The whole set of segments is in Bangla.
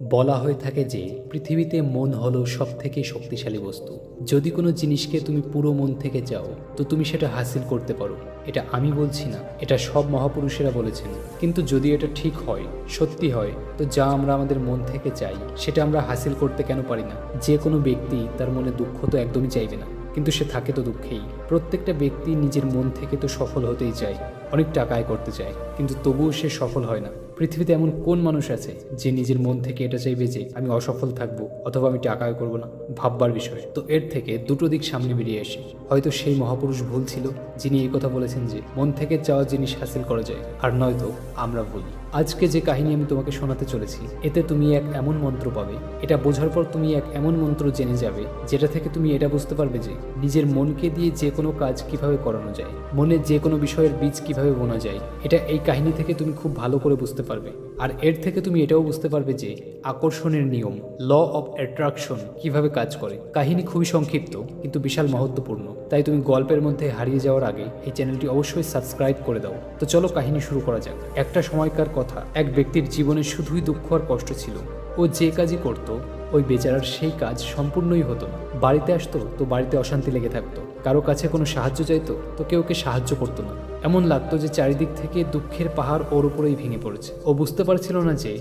বলা হয়ে থাকে যে পৃথিবীতে মন হলো সবথেকে শক্তিশালী বস্তু। যদি কোনো জিনিসকে তুমি পুরো মন থেকে চাও তো তুমি সেটা হাসিল করতে পারো। এটা আমি বলছি না, এটা সব মহাপুরুষেরা বলেছেন। কিন্তু যদি এটা ঠিক হয়, সত্যি হয়, তো যা আমরা আমাদের মন থেকে চাই সেটা আমরা হাসিল করতে কেন পারি না? যে কোনো ব্যক্তি তার মনে দুঃখ তো একদমই চাইবে না, কিন্তু সে থাকে তো দুঃখেই। প্রত্যেকটা ব্যক্তি নিজের মন থেকে তো সফল হতেই চায়, অনেক টাকা আয় করতে চায়, কিন্তু তবুও সে সফল হয় না। পৃথিবীতে এমন কোন মানুষ আছে যে নিজের মন থেকে এটা চাইবে যে আমি অসফল থাকবো অথবা আমি টাকা আয় করবো না? ভাববার বিষয়। তো এর থেকে দুটো দিক সামনে বেরিয়ে আসে। হয়তো সেই মহাপুরুষ ভুল ছিল যিনি এই কথা বলেছেন যে মন থেকে চাওয়া জিনিস হাসিল করা যায়, আর নয়তো আমরা ভুল। আজকে যে কাহিনী আমি তোমাকে শোনাতে চলেছি, এতে তুমি এক এমন মন্ত্র পাবে, এটা বোঝার পর তুমি এক এমন মন্ত্র জেনে যাবে যেটা থেকে তুমি এটা বুঝতে পারবে যে নিজের মনকে দিয়ে যে কোনো কাজ কিভাবে করানো যায়, মনে যে কোনো বিষয়ের বীজ কিভাবে বোনা যায়। এটা এই কাহিনী থেকে তুমি খুব ভালো করে বুঝতে পারবে। আর এর থেকে তুমি এটাও বুঝতে পারবে যে আকর্ষণের নিয়ম, ল অফ অ্যাট্রাকশন কিভাবে কাজ করে। কাহিনী খুবই সংক্ষিপ্ত কিন্তু বিশাল মহত্বপূর্ণ, তাই তুমি গল্পের মধ্যে হারিয়ে যাওয়ার আগে এই চ্যানেলটি অবশ্যই সাবস্ক্রাইব করে দাও। তো চলো কাহিনী শুরু করা যাক। একটা সময়কার কথা, এক ব্যক্তির জীবনে শুধুই দুঃখ আর কষ্ট ছিল। ও যে কাজই করত, ওই বেচারার সেই কাজ সম্পূর্ণই হতো না। বাড়িতে আসতো তো বাড়িতে অশান্তি লেগে থাকতো, কারো কাছে কোনো সাহায্য চাইতো তো কেউ ওকে সাহায্য করতো না। এমন লাগতো যে চারিদিক থেকে দুঃখের পাহাড় ওর উপরেই ভেঙে পড়েছে। ও বুঝতে পারছিল না যে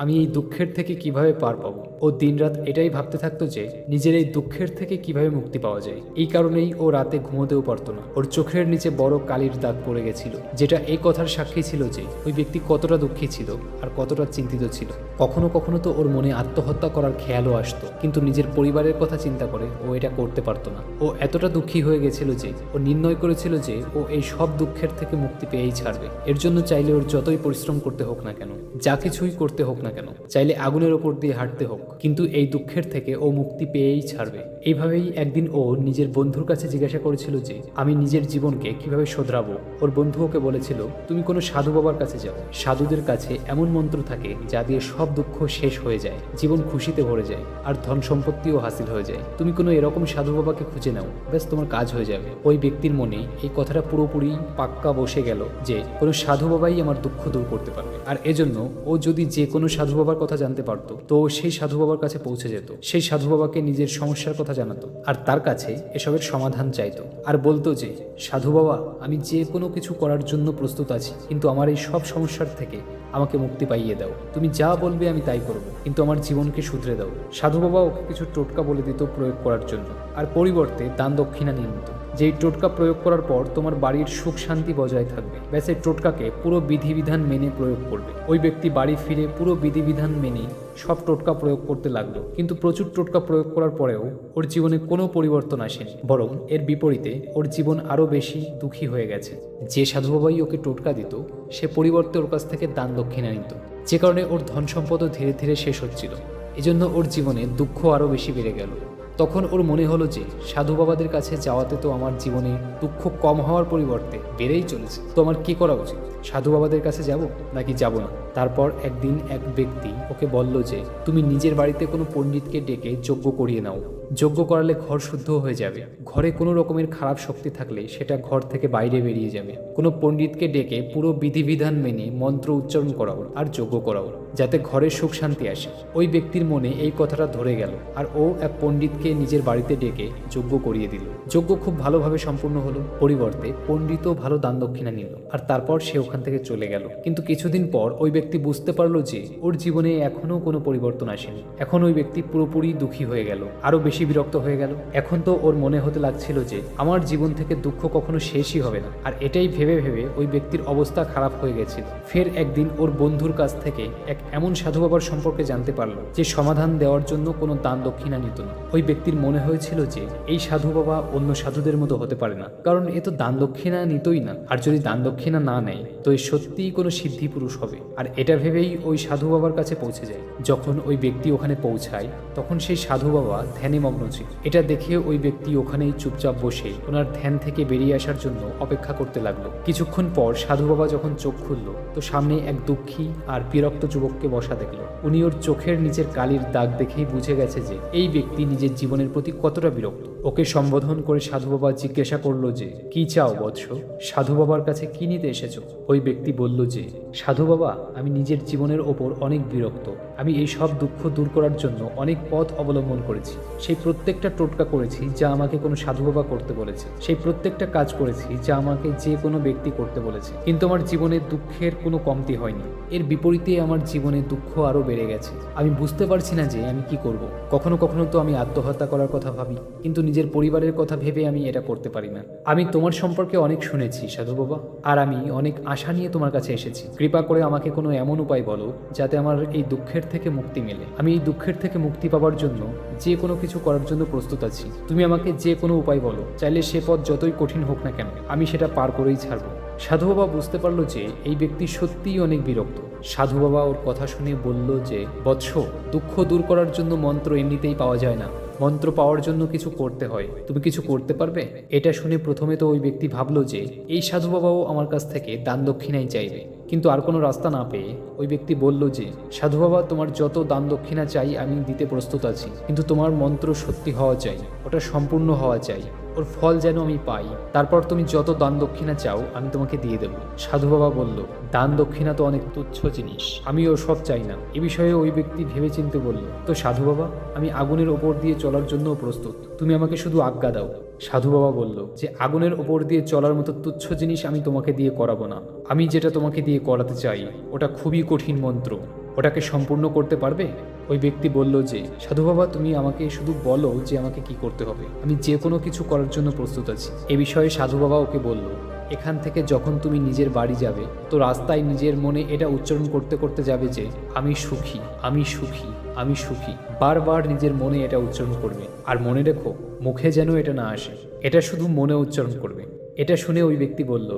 আমি এই দুঃখের থেকে কিভাবে পার পাবো। ও দিনরাত এটাই ভাবতে থাকতো যে নিজের এই দুঃখের থেকে কিভাবে মুক্তি পাওয়া যায়। এই কারণেই ও রাতে ঘুমোতেও পারতো না। ওর চোখের নিচে বড় কালির দাগ পড়ে গেছিল, যেটা এই কথার সাক্ষী ছিল যে ওই ব্যক্তি কতটা দুঃখী ছিল আর কতটা চিন্তিত ছিল। কখনো কখনো তো ওর মনে আত্মহত্যা করার খেয়ালও আসতো, কিন্তু নিজের পরিবারের কথা চিন্তা করে ও এটা করতে পারতো না। ও এতটা দুঃখী হয়ে গেছিল যে ও নির্ণয় করেছিল যে ও এই সব দুঃখের থেকে মুক্তি পেয়েই ছাড়বে। এর জন্য চাইলে ওর যতই পরিশ্রম করতে হোক না কেন, যা কিছুই করতে হোক না কেন, চাইলে আগুনের ওপর দিয়ে হাঁটতে হোক, কিন্তু এই দুঃখের থেকে ও মুক্তি পেয়েই ছাড়বে। এইভাবেই একদিন ও নিজের বন্ধুর কাছে জিজ্ঞাসা করেছিল যে আমি নিজের জীবনকে কিভাবে শোধরাবো। ওর বন্ধু ওকে বলেছিল তুমি কোনো সাধু বাবার কাছে যাও। সাধুদের কাছে এমন মন্ত্র থাকে যা দিয়ে সব দুঃখ শেষ হয়ে যায়, জীবন খুশিতে ভরে যায়, আর ধন সম্পত্তিও হাসিল হয়ে যায়। তুমি কোনো এরকম সাধু বাবাকে খুঁজে নাও, ব্যাস তোমার কাজ হয়ে যাবে। ওই ব্যক্তির মনে এই কথাটা পুরোপুরি পাক্কা বসে গেল যে কোনো সাধু বাবাই আমার দুঃখ দূর করতে পারবে। আর এজন্য ও যদি যে কোনো সাধু বাবার কথা জানতে পারতো তো সেই সাধু বাবার কাছে পৌঁছে যেত, সেই সাধু বাবাকে নিজের সমস্যার কথা জানাতো আর তার কাছে এসবের সমাধান চাইতো। আর বলতো যে সাধু বাবা, আমি যে কোনো কিছু করার জন্য প্রস্তুত আছি, কিন্তু আমার এই সব সমস্যার থেকে আমাকে মুক্তি পাইয়ে দাও। তুমি যা বলবে আমি তাই করব, কিন্তু আমার জীবনকে শুধরে দাও। সাধু বাবা ওকে কিছু টোটকা বলে দিত প্রয়োগ করার জন্য, আর পরিবর্তে দান দক্ষিণা নিয়ে নিত। যেই টোটকা প্রয়োগ করার পর তোমার বাড়ির সুখ শান্তি বজায় থাকবে। ব্যাস এই টোটকাকে পুরো বিধিবিধান মেনে প্রয়োগ করবে। ওই ব্যক্তি বাড়ি ফিরে পুরো বিধিবিধান মেনে সব টোটকা প্রয়োগ করতে লাগলো, কিন্তু প্রচুর টোটকা প্রয়োগ করার পরেও ওর জীবনে কোনো পরিবর্তন আসেনি, বরং এর বিপরীতে ওর জীবন আরও বেশি দুঃখী হয়ে গেছে। যে সাধু বাবাই ওকে টোটকা দিত সে পরিবর্তে ওর কাছ থেকে দান দক্ষিণা নিত, যে কারণে ওর ধন সম্পদও ধীরে ধীরে শেষ হচ্ছিল। এজন্য ওর জীবনে দুঃখ আরও বেশি বেড়ে গেল। তখন ওর মনে হলো যে সাধু বাবাদের কাছে যাওয়াতে তো আমার জীবনে দুঃখ কম হওয়ার পরিবর্তে বেড়েই চলেছে, তো আমার কি করা উচিত? সাধু বাবাদের কাছে যাব নাকি যাব না? তারপর একদিন এক ব্যক্তি ওকে বলল যে তুমি নিজের বাড়িতে কোনো পণ্ডিতকে ডেকে যজ্ঞ করিয়ে নাও। যজ্ঞ করালে ঘর শুদ্ধ হয়ে যাবে। ঘরে কোনো রকমের খারাপ শক্তি থাকলে সেটা ঘর থেকে বাইরে বেরিয়ে যাবে। কোনো পণ্ডিতকে ডেকে পুরো বিধিবিধান মেনে মন্ত্র উচ্চারণ করাও আর যজ্ঞ করাও, যাতে ঘরে সুখ শান্তি আসে। ওই ব্যক্তির মনে এই কথাটা ধরে গেল আর ও এক পণ্ডিতকে নিজের বাড়িতে ডেকে যজ্ঞ করিয়ে দিল। যজ্ঞ খুব ভালোভাবে সম্পূর্ণ হলো। পরিবর্তে পণ্ডিতও ভালো দান দক্ষিণা নিল আর তারপর সে ওখান থেকে চলে গেল। কিন্তু কিছুদিন পর ওই ব্যক্তি বুঝতে পারলো যে ওর জীবনে এখনো কোনো পরিবর্তন আসেনি। এখন ওই ব্যক্তি পুরোপুরি দুঃখী হয়ে গেল, আরো বেশি বিরক্ত হয়ে গেল। এখন তো ওর মনে হতে লাগছিল যে আমার জীবন থেকে দুঃখ কখনো শেষই হবে না। আর এটাই ভেবে ভেবে ওই ব্যক্তির অবস্থা খারাপ হয়ে গেছিল। ফের একদিন ওর বন্ধুর কাছ থেকে এক এমন সাধু বাবার সম্পর্কে জানতে পারলো যে সমাধান দেওয়ার জন্য কোনো দান দক্ষিণা নিত না। ওই ব্যক্তির মনে হয়েছিল যে এই সাধু বাবা অন্য সাধুদের মতো হতে পারে না, কারণ এ তো দান দক্ষিণা নিতই না, আর যদি দান দক্ষিণা না নেয় তো এ সত্যিই কোনো সিদ্ধি পুরুষ হবে। আর এটা ভেবেই ওই সাধু বাবার কাছে পৌঁছে যায়। যখন ওই ব্যক্তি ওখানে পৌঁছায় তখন সেই সাধু বাবা ধ্যানে মগ্ন ছিল। এটা দেখে ওই ব্যক্তি ওখানেই চুপচাপ বসে ওনার ধ্যান থেকে বেরিয়ে আসার জন্য অপেক্ষা করতে লাগলো। কিছুক্ষণ পর সাধু বাবা যখন চোখ খুলল তো সামনে এক দুঃখী আর বিরক্ত যুবককে বসা দেখলো। উনি ওর চোখের নিচের কালির দাগ দেখেই বুঝে গেছে যে এই ব্যক্তি নিজের জীবনের প্রতি কতটা বিরক্ত। ও ওকে সম্বোধন করে সাধু বাবা জিজ্ঞাসা করলো যে কি চাও বৎস, সাধু বাবার কাছে কি নিতে এসেছো? ওই ব্যক্তি বলল যে সাধু বাবা, আমি নিজের জীবনের ওপর অনেক বিরক্ত। আমি এই সব দুঃখ দূর করার জন্য অনেক পথ অবলম্বন করেছি। সেই প্রত্যেকটা টোটকা করেছি যা আমাকে কোনো সাধু বাবা করতে বলেছে। সেই প্রত্যেকটা কাজ করেছি যা আমাকে যে কোনো ব্যক্তি করতে বলেছে, কিন্তু আমার জীবনে দুঃখের কোনো কমতি হয়নি। এর বিপরীতে আমার জীবনে দুঃখ আরও বেড়ে গেছে। আমি বুঝতে পারছি না যে আমি কি করব। কখনো কখনো তো আমি আত্মহত্যা করার কথা ভাবি, কিন্তু নিজের পরিবারের কথা ভেবে আমি এটা করতে পারি না। আমি তোমার সম্পর্কে অনেক শুনেছি সাধু বাবা, আর আমি অনেক আশা নিয়ে তোমার কাছে এসেছি। কৃপা করে আমাকে কোনো এমন উপায় বলো যাতে আমার এই দুঃখের থেকে মুক্তি মেলে। আমি এই দুঃখের থেকে মুক্তি পাওয়ার জন্য যে কোনো কিছু করার জন্য প্রস্তুত আছি। তুমি আমাকে যে কোনো উপায় বলো, চাইলে সে পথ যতই কঠিন হোক না কেন, আমি সেটা পার করেই ছাড়বো। সাধু বাবা বুঝতে পারলো যে এই ব্যক্তি সত্যিই অনেক বিরক্ত। সাধু বাবা ওর কথা শুনে বলল যে বৎস, দুঃখ দূর করার জন্য মন্ত্র এমনিতেই পাওয়া যায় না, মন্ত্র পাওয়ার জন্য কিছু করতে হয়। তুমি কিছু করতে পারবে? এটা শুনে প্রথমে তো ওই ব্যক্তি ভাবলো যে এই সাধু বাবাও আমার কাছ থেকে দান দক্ষিণাই চাইবে, কিন্তু আর কোনো রাস্তা না পেয়ে ওই ব্যক্তি বলল যে সাধু বাবা, তোমার যত দান দক্ষিণা চাই আমি দিতে প্রস্তুত আছি, কিন্তু তোমার মন্ত্র সত্যি হওয়া চাই, ওটা সম্পূর্ণ হওয়া চাই, ওর ফল যেন আমি পাই। তারপর তুমি যত দান দক্ষিণা চাও আমি তোমাকে দিয়ে দেব। সাধু বাবা বলল, দান দক্ষিণা তো অনেক তুচ্ছ জিনিস, আমি ও সব চাই না। এ বিষয়ে ওই ব্যক্তি ভেবেচিন্তে বলল, তো সাধু বাবা, আমি আগুনের ওপর দিয়ে চলার জন্য প্রস্তুত, তুমি আমাকে শুধু আজ্ঞা দাও। সাধু বাবা বলল যে আগুনের ওপর দিয়ে চলার মতো তুচ্ছ জিনিস আমি তোমাকে দিয়ে করাবো না। আমি যেটা তোমাকে দিয়ে করাতে চাই ওটা খুবই কঠিন মন্ত্র, ওটাকে সম্পূর্ণ করতে পারবে? ওই ব্যক্তি বলল যে সাধু বাবা, তুমি আমাকে শুধু বলো যে আমাকে কি করতে হবে, আমি যে কোনো কিছু করার জন্য প্রস্তুত আছি। এ বিষয়ে সাধু বাবা ওকে বলল, এখান থেকে যখন তুমি নিজের বাড়ি যাবে তো রাস্তায় নিজের মনে এটা উচ্চারণ করতে করতে যাবে যে আমি সুখী, আমি সুখী, আমি সুখী। বারবার নিজের মনে এটা উচ্চারণ করবে, আর মনে রেখো মুখে যেন এটা না আসে, এটা শুধু মনে উচ্চারণ করবে। এটা শুনে ওই ব্যক্তি বলল,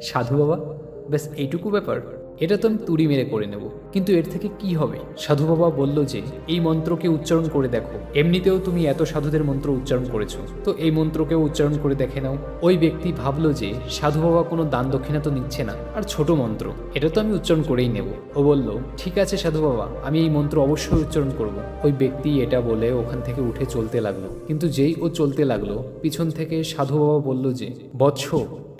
সাধু বাবা, ব্যাস এইটুকু ব্যাপার? এটা তো আমি তুড়ি মেরে করে নেব, কিন্তু এর থেকে কি হবে? সাধু বাবা বলল যে এই মন্ত্রকে উচ্চারণ করে দেখো, এমনিতেও তুমি এত সাধুদের মন্ত্র উচ্চারণ করেছো, তো এই মন্ত্রকেও উচ্চারণ করে দেখে নাও। ওই ব্যক্তি ভাবলো যে সাধু বাবা কোনো দান দক্ষিণা তো নিচ্ছে না, আর ছোট মন্ত্র, এটা তো আমি উচ্চারণ করেই নেব। ও বলল, ঠিক আছে সাধু বাবা, আমি এই মন্ত্র অবশ্যই উচ্চারণ করব। ওই ব্যক্তি এটা বলে ওখান থেকে উঠে চলতে লাগলো, কিন্তু যেই ও চলতে লাগলো পিছন থেকে সাধু বাবা বলল যে বৎস,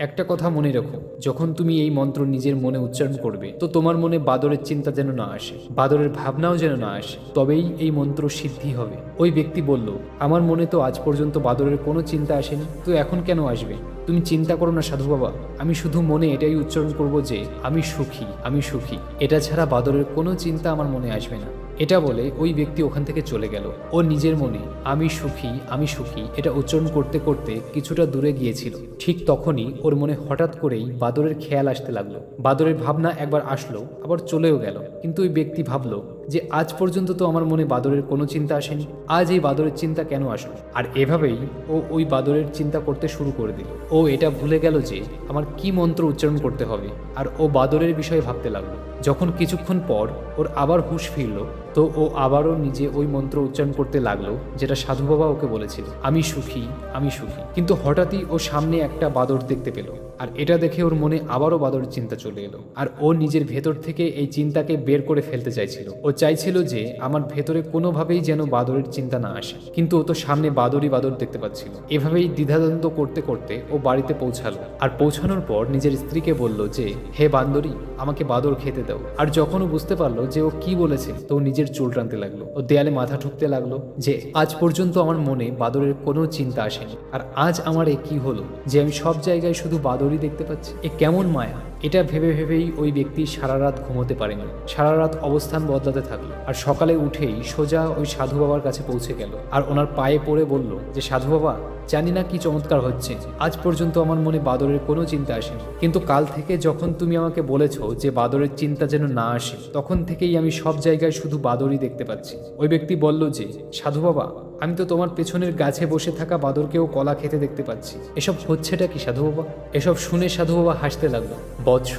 একটা কথা মনে রেখো, যখন তুমি এই মন্ত্র নিজের মনে উচ্চারণ করবে তো তোমার মনে বাদরের চিন্তা যেন না আসে, বাদরের ভাবনাও যেন না আসে, তবেই এই মন্ত্র সিদ্ধি হবে। ওই ব্যক্তি বলল, আমার মনে তো আজ পর্যন্ত বাদরের কোনো চিন্তা আসেনি, তো এখন কেন আসবে? তুমি চিন্তা করো না সাধু বাবা, আমি শুধু মনে এটাই উচ্চারণ করব যে আমি সুখী, আমি সুখী। এটা ছাড়া বাদরের কোনো চিন্তা আমার মনে আসবে না। এটা বলে ওই ব্যক্তি ওখান থেকে চলে গেল। ও নিজের মনে আমি সুখী, আমি সুখী এটা উচ্চারণ করতে করতে কিছুটা দূরে গিয়েছিল। ঠিক তখনই ওর মনে হঠাৎ করেই বাদরের খেয়াল আসতে লাগলো। বাদরের ভাবনা একবার আসলো, আবার চলেও গেল, কিন্তু ওই ব্যক্তি ভাবলো যে আজ পর্যন্ত তো আমার মনে বাদরের কোনো চিন্তা আসেনি, আজ এই বাদরের চিন্তা কেন আসলো? আর এভাবেই ও ওই বাদরের চিন্তা করতে শুরু করে দিল। ও এটা ভুলে গেল যে আমার কি মন্ত্র উচ্চারণ করতে হবে, আর ও বাদরের বিষয়ে ভাবতে লাগলো। যখন কিছুক্ষণ পর ওর আবার হুঁশ ফিরল, তো ও আবারও নিজে ওই মন্ত্র উচ্চারণ করতে লাগলো যেটা সাধু বাবা ওকে বলেছিল, আমি সুখী, আমি সুখী। কিন্তু হঠাৎই ও সামনে একটা বাদর দেখতে পেল, আর এটা দেখে ওর মনে আবারও বাদরের চিন্তা চলে এলো। আর ও নিজের ভেতর থেকে এই চিন্তাকে বের করে ফেলতে চাইছিল। ও চাইছিল যে আমার ভেতরে কোনোভাবেই যেন বাদরের চিন্তা না আসে, কিন্তু ও তো সামনে বাদরই বাদর দেখতে পাচ্ছিল। এভাবেই দ্বিধাদ্বন্দ্ব করতে করতে ও বাড়িতে পৌঁছালো। আর পৌঁছানোর পর নিজের স্ত্রীকে বলল যে হে বান্দরী, আমাকে বাদর খেতে দাও। আর যখন ও বুঝতে পারলো যে ও কি বলেছে, তো নিজের চুল টানতে লাগলো, ও দেয়ালে মাথা ঠুকতে লাগলো যে আজ পর্যন্ত আমার মনে বাদরের কোনো চিন্তা আসেনি, আর আজ আমার এ কি হলো যে আমি সব জায়গায় শুধু বাদরই দেখতে পাচ্ছি, এ কেমন মায়া। এটা ভেবে ভেবেই ওই ব্যক্তি সারা রাত ঘুমোতে পারেনি, সারা রাত অবস্থান বদলাতে থাকলো। আর সকালে উঠেই সোজা ওই সাধু বাবার কাছে পৌঁছে গেল, আর ওনার পায়ে পড়ে বলল যে সাধু বাবা, জানি না কি চমৎকার হচ্ছে, আজ পর্যন্ত আমার মনে বাদরের কোনো চিন্তা আসেনি, কিন্তু কাল থেকে যখন তুমি আমাকে বলেছো যে বাদরের চিন্তা যেন না আসে, তখন থেকেই আমি সব জায়গায় শুধু বাদরই দেখতে পাচ্ছি। ওই ব্যক্তি বলল যে সাধু বাবা, আমি তো তোমার পেছনের গাছে বসে থাকা বাদরকেও কলা খেতে দেখতে পাচ্ছি, এসব হচ্ছেটা কি সাধু বাবা? এসব শুনে সাধু বাবা হাসতে লাগলো। বৎস,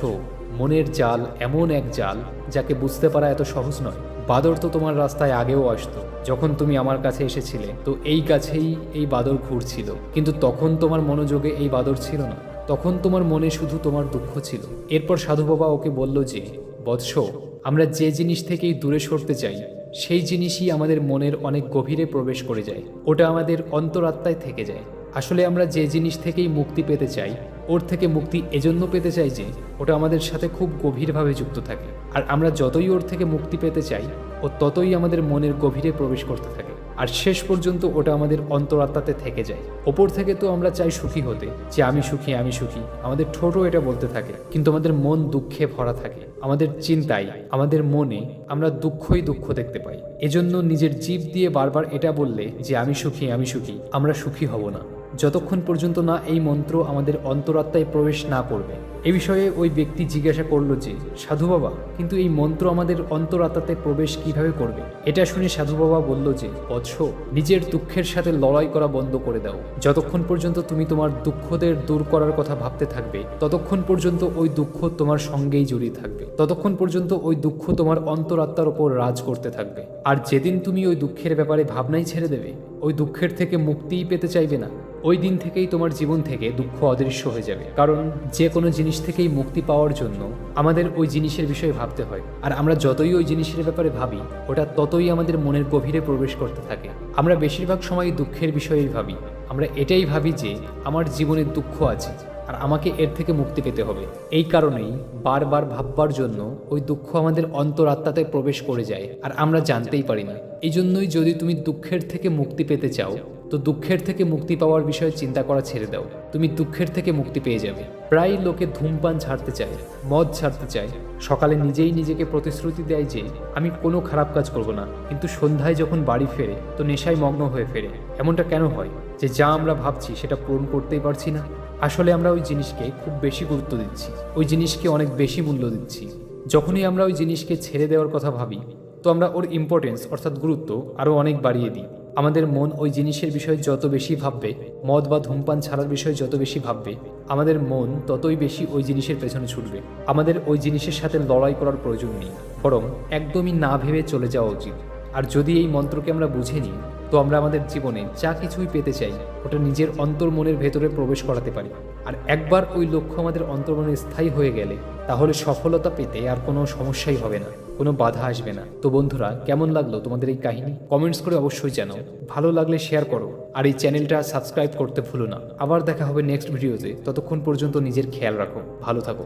মনের জাল এমন এক জাল যাকে বুঝতে পারা এত সহজ নয়। বাদর তো তোমার রাস্তায় আগেও আসতো, যখন তুমি আমার কাছে এসেছিলে তো এই গাছেই এই বাদর ঘুরছিল, কিন্তু তখন তোমার মনোযোগে এই বাদর ছিল না, তখন তোমার মনে শুধু তোমার দুঃখ ছিল। এরপর সাধু বাবা ওকে বলল যে বৎস, আমরা যে জিনিস থেকেই দূরে সরতে চাই সেই জিনিসই আমাদের মনের অনেক গভীরে প্রবেশ করে যায়। ওটা আমাদের অন্তরাত্মায় থেকে যায়। আসলে আমরা যে জিনিস থেকেই মুক্তি পেতে চাই, ওর থেকে মুক্তি এজন্য পেতে চাই যে ওটা আমাদের সাথে খুব গভীরভাবে যুক্ত থাকে। আর আমরা যতই ওর থেকে মুক্তি পেতে চাই, ও ততই আমাদের মনের গভীরে প্রবেশ করতে থাকে। আর শেষ পর্যন্ত ওটা আমাদের অন্তরাত্মাতে থেকে যায়। ওপর থেকে তো আমরা চাই সুখী হতে, যে আমি সুখী আমি সুখী, আমাদের ঠোঁটও এটা বলতে থাকে, কিন্তু আমাদের মন দুঃখে ভরা থাকে। আমাদের চিন্তায়, আমাদের মনে আমরা দুঃখই দুঃখ দেখতে পাই। এজন্য নিজের জিভ দিয়ে বারবার এটা বললে যে আমি সুখী আমরা সুখী হব না, যতক্ষণ পর্যন্ত না এই মন্ত্র আমাদের অন্তরাত্মায় প্রবেশ না করবে। এ বিষয়ে ওই ব্যক্তি জিজ্ঞাসা করলো যে সাধু বাবা, কিন্তু এই মন্ত্র আমাদের অন্তরাত্মাতে প্রবেশ কিভাবে করবে? এটা শুনে সাধু বাবা বলল যে বৎস, নিজের দুঃখের সাথে লড়াই করা বন্ধ করে দাও। যতক্ষণ পর্যন্ত তুমি তোমার দুঃখদের দূর করার কথা ভাবতে থাকবে, ততক্ষণ পর্যন্ত ওই দুঃখ তোমার সঙ্গেই জড়িয়ে থাকবে। ততক্ষণ পর্যন্ত ওই দুঃখ তোমার অন্তরাত্মার ওপর রাজ করতে থাকবে। আর যেদিন তুমি ওই দুঃখের ব্যাপারে ভাবনাই ছেড়ে দেবে, ওই দুঃখের থেকে মুক্তিই পেতে চাইবে না, ওই দিন থেকেই তোমার জীবন থেকে দুঃখ অদৃশ্য হয়ে যাবে। কারণ যে কোনো জিনিস থেকেই মুক্তি পাওয়ার জন্য আমাদের ওই জিনিসের বিষয়ে ভাবতে হয়। আর আমরা যতই ওই জিনিসের ব্যাপারে ভাবি, ওটা ততই আমাদের মনের গভীরে প্রবেশ করতে থাকে। আমরা বেশিরভাগ সময় দুঃখের বিষয়েই ভাবি। আমরা এটাই ভাবি যে আমার জীবনে দুঃখ আছে আর আমাকে এর থেকে মুক্তি পেতে হবে। এই কারণেই বারবার ভাববার জন্য ওই দুঃখ আমাদের অন্তরাত্মাতে প্রবেশ করে যায় আর আমরা জানতেই পারি না। এই জন্যই যদি তুমি দুঃখের থেকে মুক্তি পেতে চাও, তো দুঃখের থেকে মুক্তি পাওয়ার বিষয়ে চিন্তা করা ছেড়ে দাও। তুমি দুঃখের থেকে মুক্তি পেয়ে যাবে। প্রায় লোকে ধূমপান ছাড়তে চায়, মদ ছাড়তে চায়, সকালে নিজেই নিজেকে প্রতিশ্রুতি দেয় যে আমি কোনো খারাপ কাজ করব না, কিন্তু সন্ধ্যায় যখন বাড়ি ফেরে তো নেশায় মগ্ন হয়ে ফেরে। এমনটা কেন হয় যে যা আমরা ভাবছি সেটা পূরণ করতেই পারছি না? আসলে আমরা ওই জিনিসকে খুব বেশি গুরুত্ব দিচ্ছি, ওই জিনিসকে অনেক বেশি মূল্য দিচ্ছি। যখনই আমরা ওই জিনিসকে ছেড়ে দেওয়ার কথা ভাবি, তো আমরা ওর ইম্পর্টেন্স অর্থাৎ গুরুত্ব আরও অনেক বাড়িয়ে দিই। আমাদের মন ওই জিনিসের বিষয়ে যত বেশি ভাববে, মদ বা ধূমপান ছাড়ার বিষয়ে যত বেশি ভাববে, আমাদের মন ততই বেশি ওই জিনিসের পেছনে ছুটবে। আমাদের ওই জিনিসের সাথে লড়াই করার প্রয়োজন নেই, বরং একদমই না ভেবে চলে যাওয়া উচিত। আর যদি এই মন্ত্রকে আমরা বুঝে নিই, তো আমরা আমাদের জীবনে যা কিছুই পেতে চাই ওটা নিজের অন্তর্মনের ভেতরে প্রবেশ করাতে পারি। আর একবার ওই লক্ষ্য আমাদের অন্তর্মনে স্থায়ী হয়ে গেলে, তাহলে সফলতা পেতে আর কোনো সমস্যাই হবে না, কোনো বাধা আসবে না। তো বন্ধুরা, কেমন লাগলো তোমাদের এই কাহিনী? কমেন্টস করে অবশ্যই জানাও। ভালো লাগলে শেয়ার করো আর এই চ্যানেলটা সাবস্ক্রাইব করতে ভুলো না। আবার দেখা হবে নেক্সট ভিডিওতে। ততক্ষণ পর্যন্ত নিজের খেয়াল রাখো, ভালো থাকো।